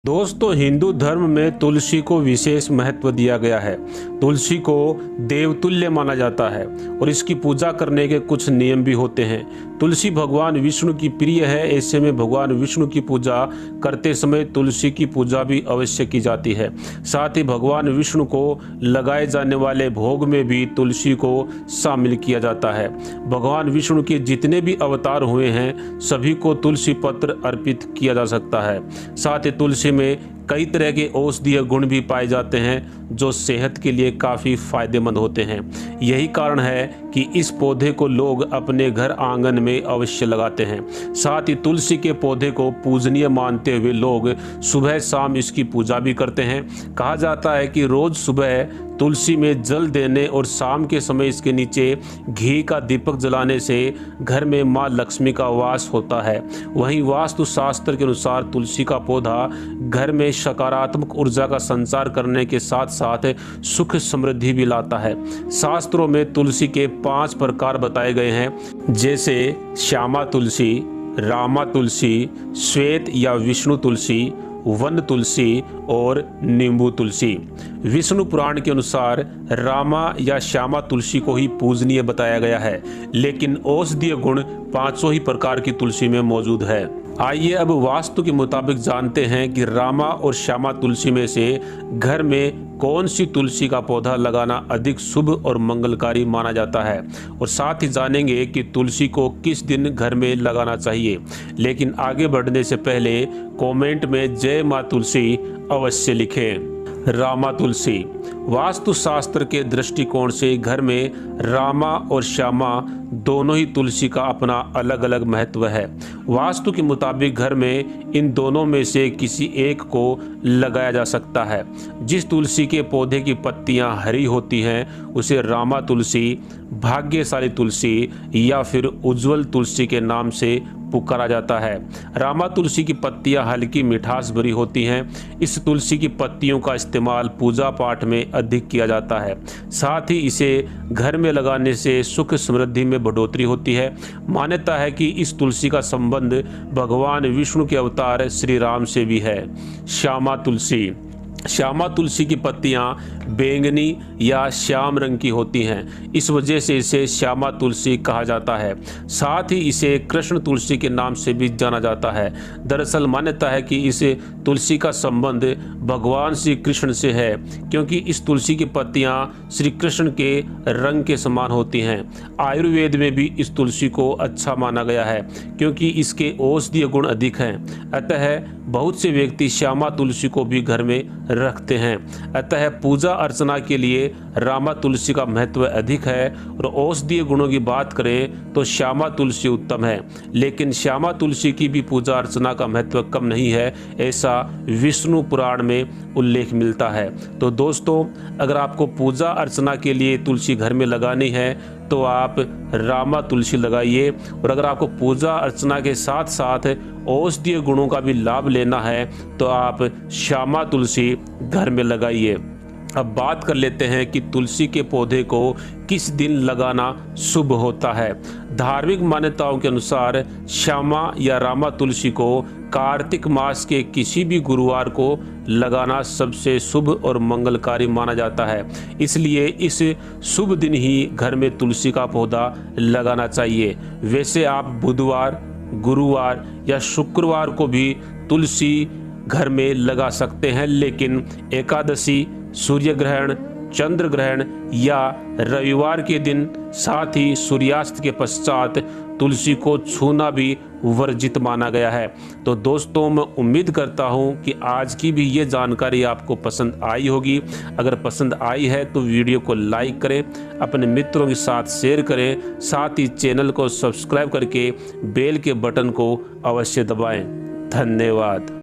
दोस्तों, हिंदू धर्म में तुलसी को विशेष महत्व दिया गया है। तुलसी को देवतुल्य माना जाता है और इसकी पूजा करने के कुछ नियम भी होते हैं। तुलसी भगवान विष्णु की प्रिय है, ऐसे में भगवान विष्णु की पूजा करते समय तुलसी की पूजा भी अवश्य की जाती है। साथ ही भगवान विष्णु को लगाए जाने वाले भोग में भी तुलसी को शामिल किया जाता है। भगवान विष्णु के जितने भी अवतार हुए हैं सभी को तुलसी पत्र अर्पित किया जा सकता है। साथ ही तुलसी में कई तरह के औषधीय गुण भी पाए जाते हैं जो सेहत के लिए काफ़ी फायदेमंद होते हैं। यही कारण है कि इस पौधे को लोग अपने घर आंगन में अवश्य लगाते हैं। साथ ही तुलसी के पौधे को पूजनीय मानते हुए लोग सुबह शाम इसकी पूजा भी करते हैं। कहा जाता है कि रोज़ सुबह तुलसी में जल देने और शाम के समय इसके नीचे घी का दीपक जलाने से घर में माँ लक्ष्मी का वास होता है। वहीं वास्तु शास्त्र के अनुसार तुलसी का पौधा घर में सकारात्मक ऊर्जा का संचार करने के साथ साथ सुख समृद्धि भी लाता है। शास्त्रों में तुलसी के 5 प्रकार बताए गए हैं, जैसे श्यामा तुलसी, रामा तुलसी, श्वेत या विष्णु तुलसी, वन तुलसी और नींबू तुलसी। विष्णु पुराण के अनुसार रामा या श्यामा तुलसी को ही पूजनीय बताया गया है, लेकिन औषधीय गुण 5 ही प्रकार की तुलसी में मौजूद है। आइए अब वास्तु के मुताबिक जानते हैं कि रामा और श्यामा तुलसी में से घर में कौन सी तुलसी का पौधा लगाना अधिक शुभ और मंगलकारी माना जाता है, और साथ ही जानेंगे कि तुलसी को किस दिन घर में लगाना चाहिए। लेकिन आगे बढ़ने से पहले कमेंट में जय माँ तुलसी अवश्य लिखें। रामा तुलसी। वास्तु शास्त्र के दृष्टिकोण से घर में रामा और श्यामा दोनों ही तुलसी का अपना अलग अलग महत्व है। वास्तु के मुताबिक घर में इन दोनों में से किसी एक को लगाया जा सकता है। जिस तुलसी के पौधे की पत्तियां हरी होती हैं उसे रामा तुलसी, भाग्यशाली तुलसी या फिर उज्जवल तुलसी के नाम से पुकारा जाता है। रामा तुलसी की पत्तियां हल्की मिठास भरी होती हैं। इस तुलसी की पत्तियों का इस्तेमाल पूजा पाठ में अधिक किया जाता है। साथ ही इसे घर में लगाने से सुख समृद्धि में बढ़ोतरी होती है। मान्यता है कि इस तुलसी का संबंध भगवान विष्णु के अवतार श्री राम से भी है। श्यामा तुलसी। श्यामा तुलसी की पत्तियां बैंगनी या श्याम रंग की होती हैं, इस वजह से इसे श्यामा तुलसी कहा जाता है। साथ ही इसे कृष्ण तुलसी के नाम से भी जाना जाता है। दरअसल मान्यता है कि इस तुलसी का संबंध भगवान श्री कृष्ण से है, क्योंकि इस तुलसी की पत्तियां श्री कृष्ण के रंग के समान होती हैं। आयुर्वेद में भी इस तुलसी को अच्छा माना गया है, क्योंकि इसके औषधीय गुण अधिक हैं। अतः बहुत से व्यक्ति श्यामा तुलसी को भी घर में रखते हैं। अतः पूजा अर्चना के लिए रामा तुलसी का महत्व अधिक है, और औषधीय गुणों की बात करें तो श्यामा तुलसी उत्तम है। लेकिन श्यामा तुलसी की भी पूजा अर्चना का महत्व कम नहीं है, ऐसा विष्णु पुराण में उल्लेख मिलता है। तो दोस्तों, अगर आपको पूजा अर्चना के लिए तुलसी घर में लगानी है तो आप रामा तुलसी लगाइए, और अगर आपको पूजा अर्चना के साथ साथ औषधीय गुणों का भी लाभ लेना है तो आप श्यामा तुलसी घर में लगाइए। अब बात कर लेते हैं कि तुलसी के पौधे को किस दिन लगाना शुभ होता है। धार्मिक मान्यताओं के अनुसार श्यामा या रामा तुलसी को कार्तिक मास के किसी भी गुरुवार को लगाना सबसे शुभ और मंगलकारी माना जाता है। इसलिए इस शुभ दिन ही घर में तुलसी का पौधा लगाना चाहिए। वैसे आप बुधवार, गुरुवार या शुक्रवार को भी तुलसी घर में लगा सकते हैं, लेकिन एकादशी, सूर्य ग्रहण, चंद्र ग्रहण या रविवार के दिन, साथ ही सूर्यास्त के पश्चात तुलसी को छूना भी वर्जित माना गया है। तो दोस्तों, मैं उम्मीद करता हूं कि आज की भी ये जानकारी आपको पसंद आई होगी। अगर पसंद आई है तो वीडियो को लाइक करें, अपने मित्रों के साथ शेयर करें, साथ ही चैनल को सब्सक्राइब करके बेल के बटन को अवश्य दबाएं। धन्यवाद।